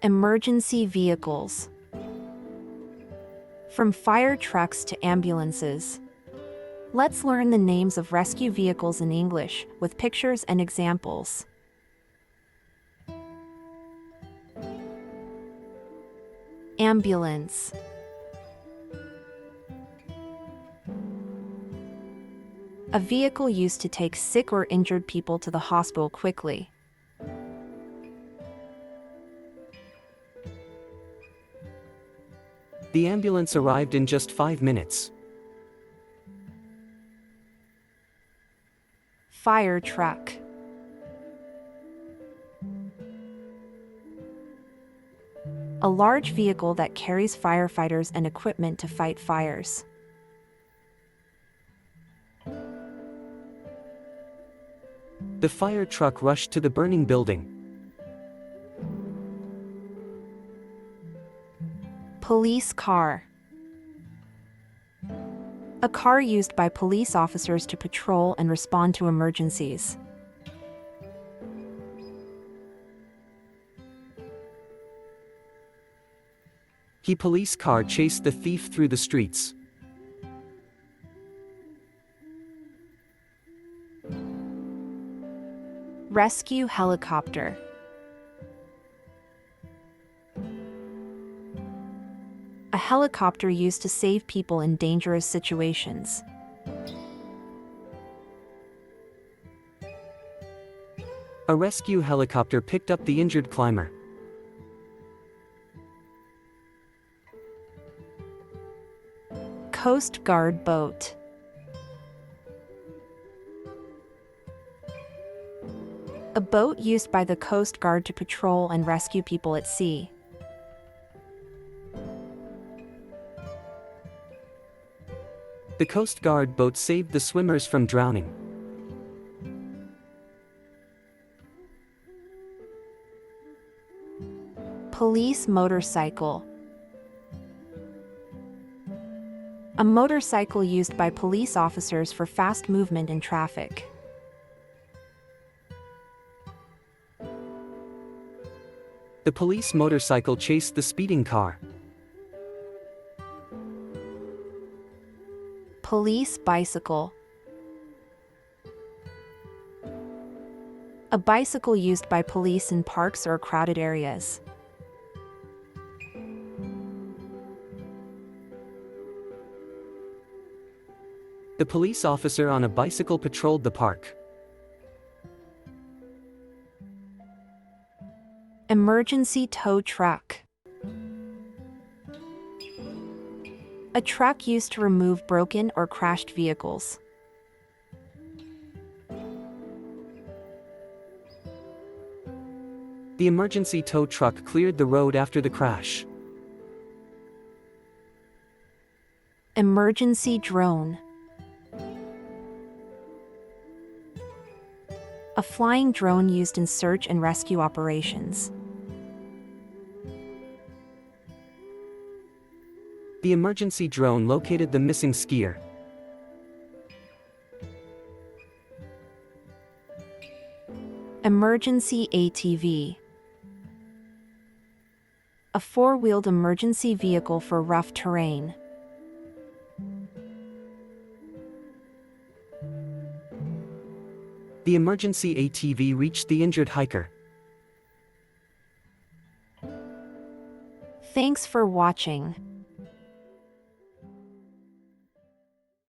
Emergency vehicles. From fire trucks to ambulances. Let's learn the names of rescue vehicles in English, with pictures and examples. Ambulance. A vehicle used to take sick or injured people to the hospital quickly. The ambulance arrived in just 5 minutes. Fire truck. A large vehicle that carries firefighters and equipment to fight fires. The fire truck rushed to the burning building. Police car. A car used by police officers to patrol and respond to emergencies. The police car chased the thief through the streets. Rescue helicopter. A helicopter used to save people in dangerous situations. A rescue helicopter picked up the injured climber. Coast Guard boat. A boat used by the Coast Guard to patrol and rescue people at sea. The Coast Guard boat saved the swimmers from drowning. Police motorcycle. A motorcycle used by police officers for fast movement in traffic. The police motorcycle chased the speeding car. Police bicycle. A bicycle used by police in parks or crowded areas. The police officer on a bicycle patrolled the park. Emergency tow truck. A truck used to remove broken or crashed vehicles. The emergency tow truck cleared the road after the crash. Emergency drone. A flying drone used in search and rescue operations. The emergency drone located the missing skier. Emergency ATV. A four-wheeled emergency vehicle for rough terrain. The emergency ATV reached the injured hiker. Thanks for watching.